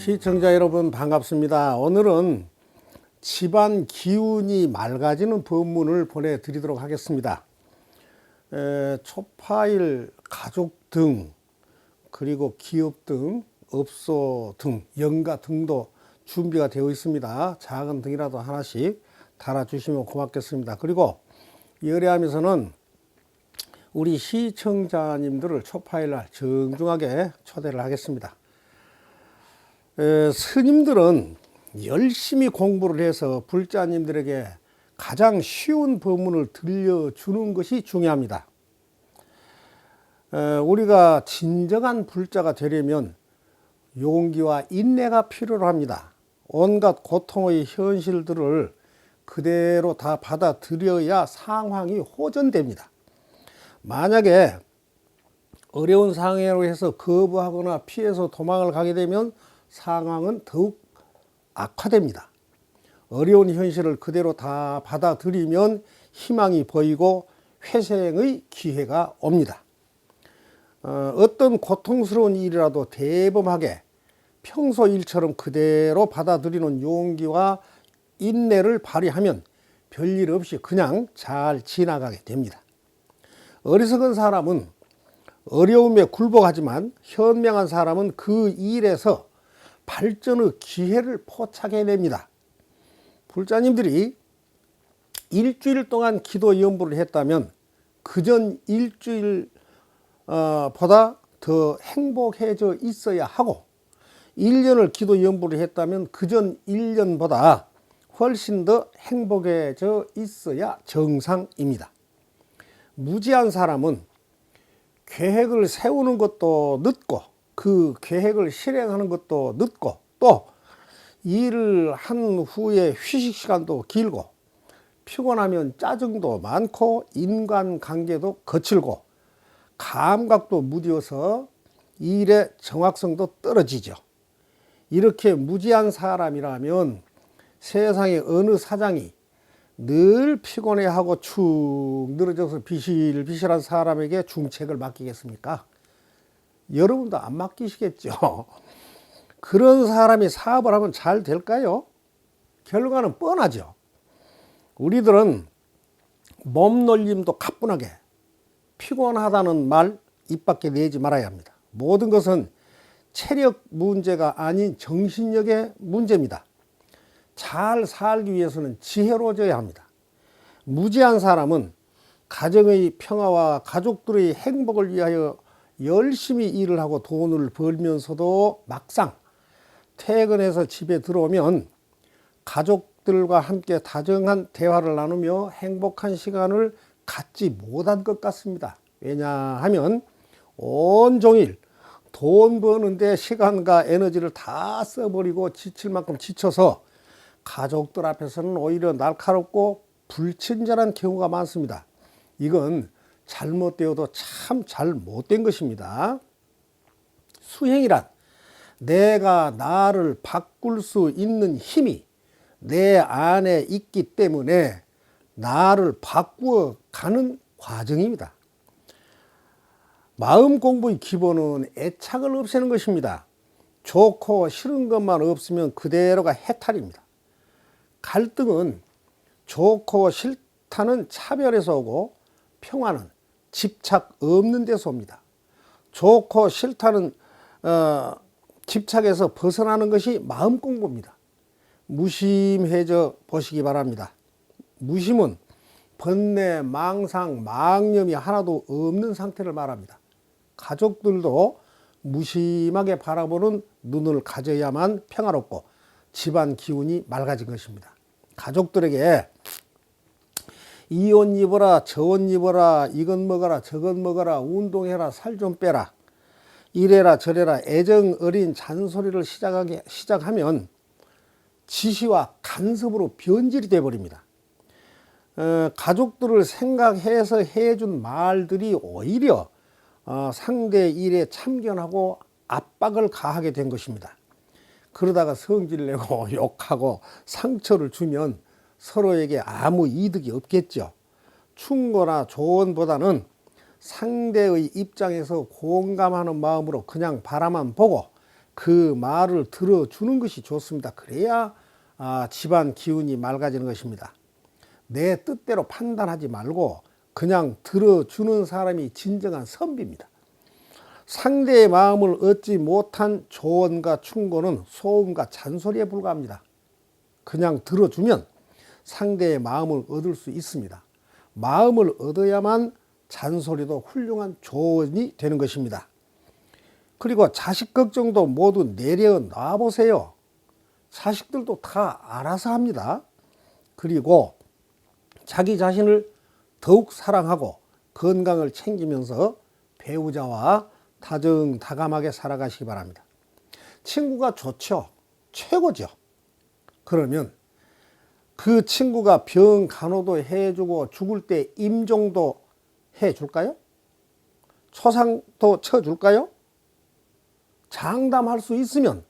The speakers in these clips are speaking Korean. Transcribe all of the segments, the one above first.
시청자 여러분 반갑습니다. 오늘은 집안 기운이 맑아지는 법문을 보내드리도록 하겠습니다. 초파일 가족 등, 그리고 기업 등, 업소 등, 연가 등도 준비가 되어 있습니다. 작은 등이라도 하나씩 달아주시면 고맙겠습니다. 그리고 열애함에서는 우리 시청자님들을 초파일날 정중하게 초대를 하겠습니다. 스님들은 열심히 공부를 해서 불자님들에게 가장 쉬운 법문을 들려주는 것이 중요합니다. 우리가 진정한 불자가 되려면 용기와 인내가 필요로 합니다. 온갖 고통의 현실들을 그대로 다 받아들여야 상황이 호전됩니다. 만약에 어려운 상황으로 해서 거부하거나 피해서 도망을 가게 되면 상황은 더욱 악화됩니다. 어려운 현실을 그대로 다 받아들이면 희망이 보이고 회생의 기회가 옵니다. 어떤 고통스러운 일이라도 대범하게 평소 일처럼 그대로 받아들이는 용기와 인내를 발휘하면 별일 없이 그냥 잘 지나가게 됩니다. 어리석은 사람은 어려움에 굴복하지만 현명한 사람은 그 일에서 발전의 기회를 포착해냅니다. 불자님들이 일주일 동안 기도 연부를 했다면 그전 일주일 보다 더 행복해져 있어야 하고, 1년을 기도 연부를 했다면 그전 1년보다 훨씬 더 행복해져 있어야 정상입니다. 무지한 사람은 계획을 세우는 것도 늦고 그 계획을 실행하는 것도 늦고, 또 일을 한 후에 휴식 시간도 길고, 피곤하면 짜증도 많고, 인간관계도 거칠고, 감각도 무뎌서 일의 정확성도 떨어지죠. 이렇게 무지한 사람이라면 세상의 어느 사장이 늘 피곤해하고 축 늘어져서 비실비실한 사람에게 중책을 맡기겠습니까? 여러분도 안 맡기시겠죠. 그런 사람이 사업을 하면 잘 될까요? 결과는 뻔하죠. 우리들은 몸놀림도 가뿐하게 피곤하다는 말 입 밖에 내지 말아야 합니다. 모든 것은 체력 문제가 아닌 정신력의 문제입니다. 잘 살기 위해서는 지혜로워져야 합니다. 무지한 사람은 가정의 평화와 가족들의 행복을 위하여 열심히 일을 하고 돈을 벌면서도 막상 퇴근해서 집에 들어오면 가족들과 함께 다정한 대화를 나누며 행복한 시간을 갖지 못한 것 같습니다. 왜냐하면 온종일 돈 버는데 시간과 에너지를 다 써버리고 지칠 만큼 지쳐서 가족들 앞에서는 오히려 날카롭고 불친절한 경우가 많습니다. 이건 잘못되어도 참 잘못된 것입니다. 수행이란 내가 나를 바꿀 수 있는 힘이 내 안에 있기 때문에 나를 바꾸어 가는 과정입니다. 마음 공부의 기본은 애착을 없애는 것입니다. 좋고 싫은 것만 없으면 그대로가 해탈입니다. 갈등은 좋고 싫다는 차별에서 오고, 평화는 집착 없는 데서 옵니다. 좋고 싫다는 집착에서 벗어나는 것이 마음 공부입니다. 무심해져 보시기 바랍니다. 무심은 번뇌, 망상, 망념이 하나도 없는 상태를 말합니다. 가족들도 무심하게 바라보는 눈을 가져야만 평화롭고 집안 기운이 맑아진 것입니다. 가족들에게 이 옷 입어라, 저 옷 입어라, 이건 먹어라, 저건 먹어라, 운동해라, 살 좀 빼라, 이래라 저래라 애정 어린 잔소리를 시작하면 지시와 간섭으로 변질이 되어버립니다. 가족들을 생각해서 해준 말들이 오히려 상대 일에 참견하고 압박을 가하게 된 것입니다. 그러다가 성질 내고 욕하고 상처를 주면 서로에게 아무 이득이 없겠죠. 충고나 조언보다는 상대의 입장에서 공감하는 마음으로 그냥 바라만 보고 그 말을 들어주는 것이 좋습니다. 그래야 집안 기운이 맑아지는 것입니다. 내 뜻대로 판단하지 말고 그냥 들어주는 사람이 진정한 선비입니다. 상대의 마음을 얻지 못한 조언과 충고는 소음과 잔소리에 불과합니다. 그냥 들어주면 상대의 마음을 얻을 수 있습니다. 마음을 얻어야만 잔소리도 훌륭한 조언이 되는 것입니다. 그리고 자식 걱정도 모두 내려놔 보세요. 자식들도 다 알아서 합니다. 그리고 자기 자신을 더욱 사랑하고 건강을 챙기면서 배우자와 다정다감하게 살아가시기 바랍니다. 친구가 좋죠. 최고죠. 그러면 그 친구가 병 간호도 해주고 죽을 때 임종도 해줄까요? 초상도 쳐줄까요? 장담할 수 있으면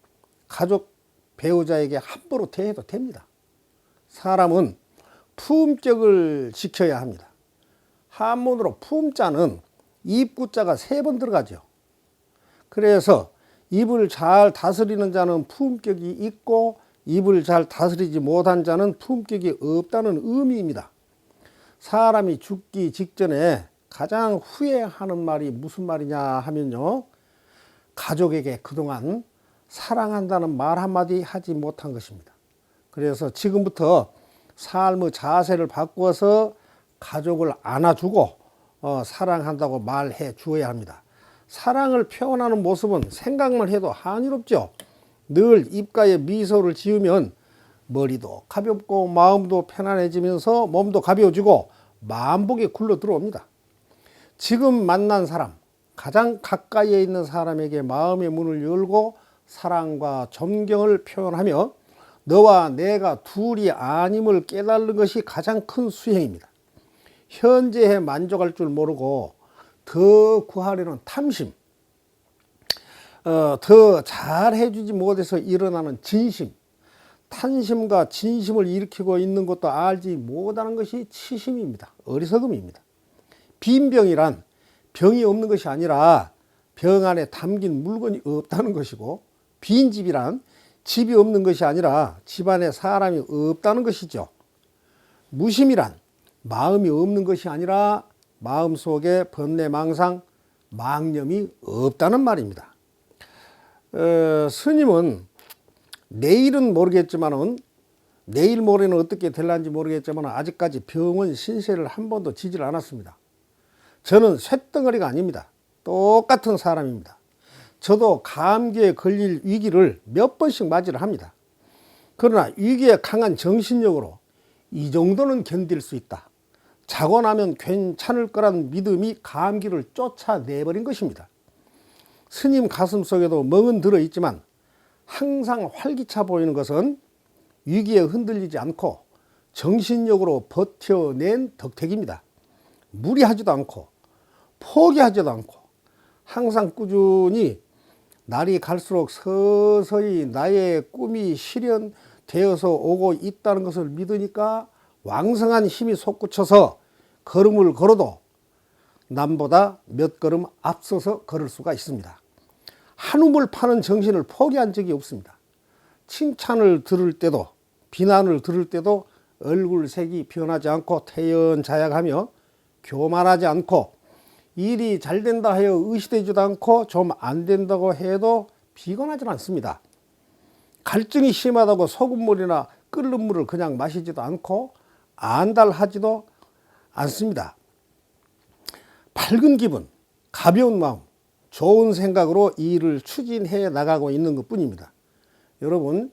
가족 배우자에게 함부로 대해도 됩니다. 사람은 품격을 지켜야 합니다. 한문으로 품자는 입구자가 3번 들어가죠. 그래서 입을 잘 다스리는 자는 품격이 있고 입을 잘 다스리지 못한 자는 품격이 없다는 의미입니다. 사람이 죽기 직전에 가장 후회하는 말이 무슨 말이냐 하면요, 가족에게 그동안 사랑한다는 말 한마디 하지 못한 것입니다. 그래서 지금부터 삶의 자세를 바꾸어서 가족을 안아주고 사랑한다고 말해 주어야 합니다. 사랑을 표현하는 모습은 생각만 해도 한이롭죠. 늘 입가에 미소를 지으면 머리도 가볍고 마음도 편안해지면서 몸도 가벼워지고 만복에 굴러 들어옵니다. 지금 만난 사람, 가장 가까이에 있는 사람에게 마음의 문을 열고 사랑과 존경을 표현하며 너와 내가 둘이 아님을 깨달는 것이 가장 큰 수행입니다. 현재에 만족할 줄 모르고 더 구하려는 탐심, 더 잘해주지 못해서 일어나는 진심, 탄심과 진심을 일으키고 있는 것도 알지 못하는 것이 치심입니다. 어리석음입니다. 빈병이란 병이 없는 것이 아니라 병 안에 담긴 물건이 없다는 것이고, 빈집이란 집이 없는 것이 아니라 집 안에 사람이 없다는 것이죠. 무심이란 마음이 없는 것이 아니라 마음속에 번뇌망상, 망념이 없다는 말입니다. 스님은 내일은 모르겠지만은, 내일 모레는 어떻게 될런지 모르겠지만 아직까지 병원 신세를 한 번도 지질 않았습니다. 저는 쇳덩어리가 아닙니다. 똑같은 사람입니다. 저도 감기에 걸릴 위기를 몇 번씩 맞이를 합니다. 그러나 위기에 강한 정신력으로 이 정도는 견딜 수 있다, 자고 나면 괜찮을 거란 믿음이 감기를 쫓아내버린 것입니다. 스님 가슴 속에도 멍은 들어있지만 항상 활기차 보이는 것은 위기에 흔들리지 않고 정신력으로 버텨낸 덕택입니다. 무리하지도 않고 포기하지도 않고 항상 꾸준히 날이 갈수록 서서히 나의 꿈이 실현되어서 오고 있다는 것을 믿으니까 왕성한 힘이 솟구쳐서 걸음을 걸어도 남보다 몇 걸음 앞서서 걸을 수가 있습니다. 한우물 파는 정신을 포기한 적이 없습니다. 칭찬을 들을 때도 비난을 들을 때도 얼굴색이 변하지 않고 태연자약하며 교만하지 않고 일이 잘 된다 하여 의시되지도 않고 좀 안 된다고 해도 비관하지 않습니다. 갈증이 심하다고 소금물이나 끓는 물을 그냥 마시지도 않고 안달하지도 않습니다. 밝은 기분, 가벼운 마음, 좋은 생각으로 이 일을 추진해 나가고 있는 것 뿐입니다. 여러분,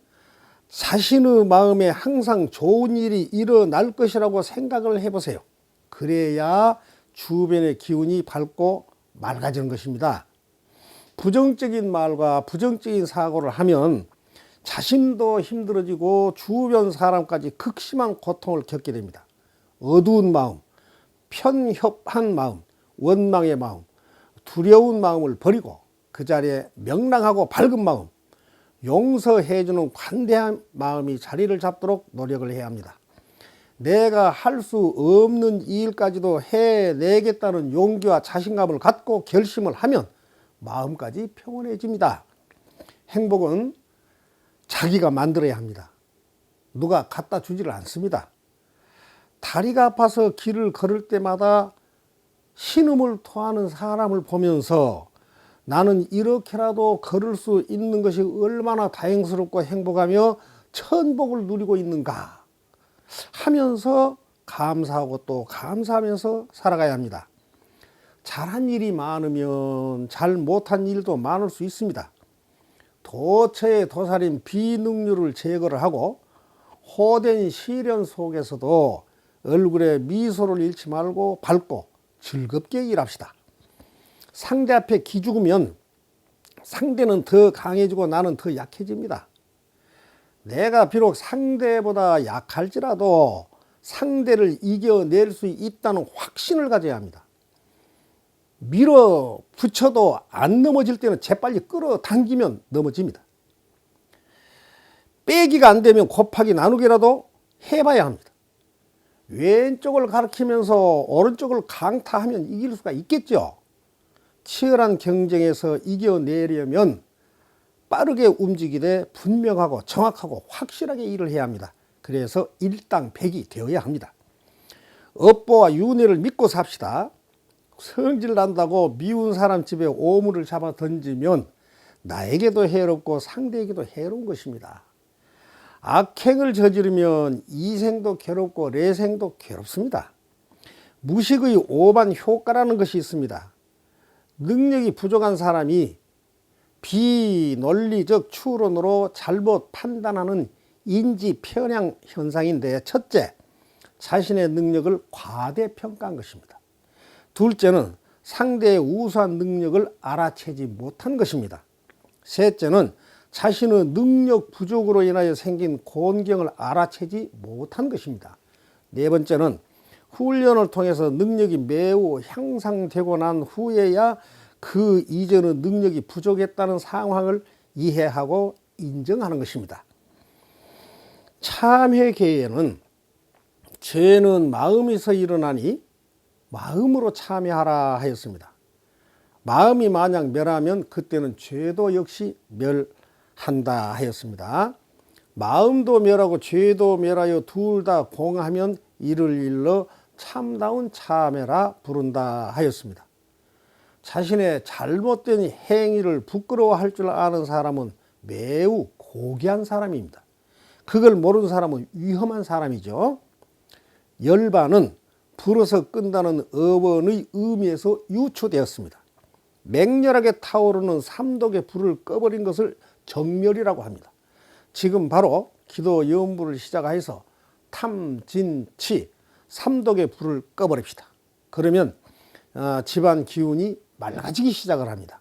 자신의 마음에 항상 좋은 일이 일어날 것이라고 생각을 해보세요. 그래야 주변의 기운이 밝고 맑아지는 것입니다. 부정적인 말과 부정적인 사고를 하면 자신도 힘들어지고 주변 사람까지 극심한 고통을 겪게 됩니다. 어두운 마음, 편협한 마음, 원망의 마음, 두려운 마음을 버리고 그 자리에 명랑하고 밝은 마음, 용서해주는 관대한 마음이 자리를 잡도록 노력을 해야 합니다. 내가 할 수 없는 일까지도 해내겠다는 용기와 자신감을 갖고 결심을 하면 마음까지 평온해집니다. 행복은 자기가 만들어야 합니다. 누가 갖다 주지를 않습니다. 다리가 아파서 길을 걸을 때마다 신음을 토하는 사람을 보면서 나는 이렇게라도 걸을 수 있는 것이 얼마나 다행스럽고 행복하며 천복을 누리고 있는가 하면서 감사하고 또 감사하면서 살아가야 합니다. 잘한 일이 많으면 잘 못한 일도 많을 수 있습니다. 도처에 도사린 비능률을 제거를 하고 호된 시련 속에서도 얼굴에 미소를 잃지 말고 밝고 즐겁게 일합시다. 상대 앞에 기죽으면 상대는 더 강해지고 나는 더 약해집니다. 내가 비록 상대보다 약할지라도 상대를 이겨낼 수 있다는 확신을 가져야 합니다. 밀어붙여도 안 넘어질 때는 재빨리 끌어당기면 넘어집니다. 빼기가 안 되면 곱하기 나누기라도 해봐야 합니다. 왼쪽을 가리키면서 오른쪽을 강타하면 이길 수가 있겠죠. 치열한 경쟁에서 이겨내려면 빠르게 움직이되 분명하고 정확하고 확실하게 일을 해야 합니다. 그래서 일당백이 되어야 합니다. 업보와 윤회를 믿고 삽시다. 성질 난다고 미운 사람 집에 오물을 잡아 던지면 나에게도 해롭고 상대에게도 해로운 것입니다. 악행을 저지르면 이생도 괴롭고 내생도 괴롭습니다. 무식의 오반 효과라는 것이 있습니다. 능력이 부족한 사람이 비논리적 추론으로 잘못 판단하는 인지 편향 현상인데, 첫째, 자신의 능력을 과대평가한 것입니다. 둘째는 상대의 우수한 능력을 알아채지 못한 것입니다. 셋째는 자신의 능력 부족으로 인하여 생긴 곤경을 알아채지 못한 것입니다. 네 번째는 훈련을 통해서 능력이 매우 향상되고 난 후에야 그 이전의 능력이 부족했다는 상황을 이해하고 인정하는 것입니다. 참회계에는 죄는 마음에서 일어나니 마음으로 참회하라 하였습니다. 마음이 만약 멸하면 그때는 죄도 역시 멸한다 하였습니다. 마음도 멸하고 죄도 멸하여 둘 다 공하면 이를 일러 참다운 참회라 부른다 하였습니다. 자신의 잘못된 행위를 부끄러워할 줄 아는 사람은 매우 고귀한 사람입니다. 그걸 모르는 사람은 위험한 사람이죠. 열반은 불어서 끈다는 어원의 의미에서 유추되었습니다. 맹렬하게 타오르는 삼독의 불을 꺼버린 것을 정멸이라고 합니다. 지금 바로 기도 염불을 시작해서 탐진치 삼독의 불을 꺼버립시다. 그러면 집안 기운이 맑아지기 시작을 합니다.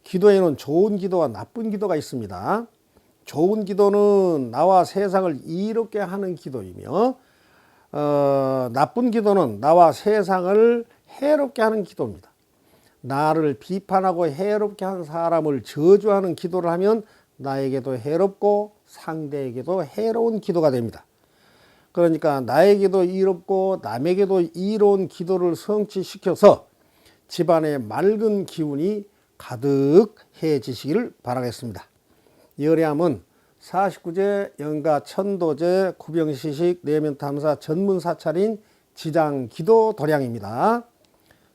기도에는 좋은 기도와 나쁜 기도가 있습니다. 좋은 기도는 나와 세상을 이롭게 하는 기도이며, 나쁜 기도는 나와 세상을 해롭게 하는 기도입니다. 나를 비판하고 해롭게 한 사람을 저주하는 기도를 하면 나에게도 해롭고 상대에게도 해로운 기도가 됩니다. 그러니까 나에게도 이롭고 남에게도 이로운 기도를 성취시켜서 집안에 맑은 기운이 가득해지시기를 바라겠습니다. 열애함은 49제 영가 천도제 구병시식 내면탐사 전문사찰인 지장기도 도량입니다.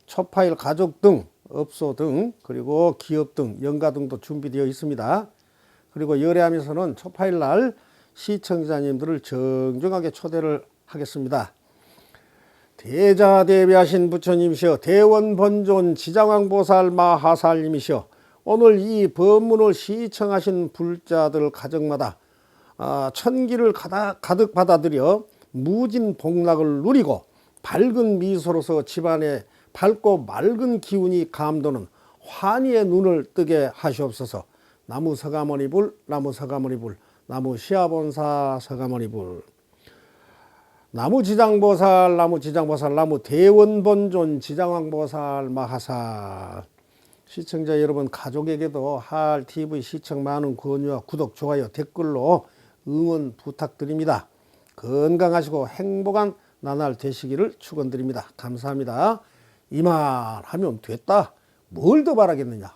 초파일 가족 등 업소 등 그리고 기업 등 영가 등도 준비되어 있습니다. 그리고 열애함에서는 초파일 날 시청자님들을 정중하게 초대를 하겠습니다. 대자대비하신 부처님이시여, 대원본존 지장왕보살 마하살님이시여, 오늘 이 법문을 시청하신 불자들 가정마다 천기를 가득 받아들여 무진복락을 누리고 밝은 미소로서 집안에 밝고 맑은 기운이 감도는 환희의 눈을 뜨게 하시옵소서. 나무 서가모니불, 나무 서가모니불, 나무 시아본사 서가모니불. 나무 지장보살, 나무 지장보살, 나무 대원본존 지장왕보살 마하살. 시청자 여러분, 가족에게도 하알TV 시청 많은 권유와 구독, 좋아요, 댓글로 응원 부탁드립니다. 건강하시고 행복한 나날 되시기를 축원드립니다. 감사합니다. 이만 하면 됐다. 뭘 더 바라겠느냐.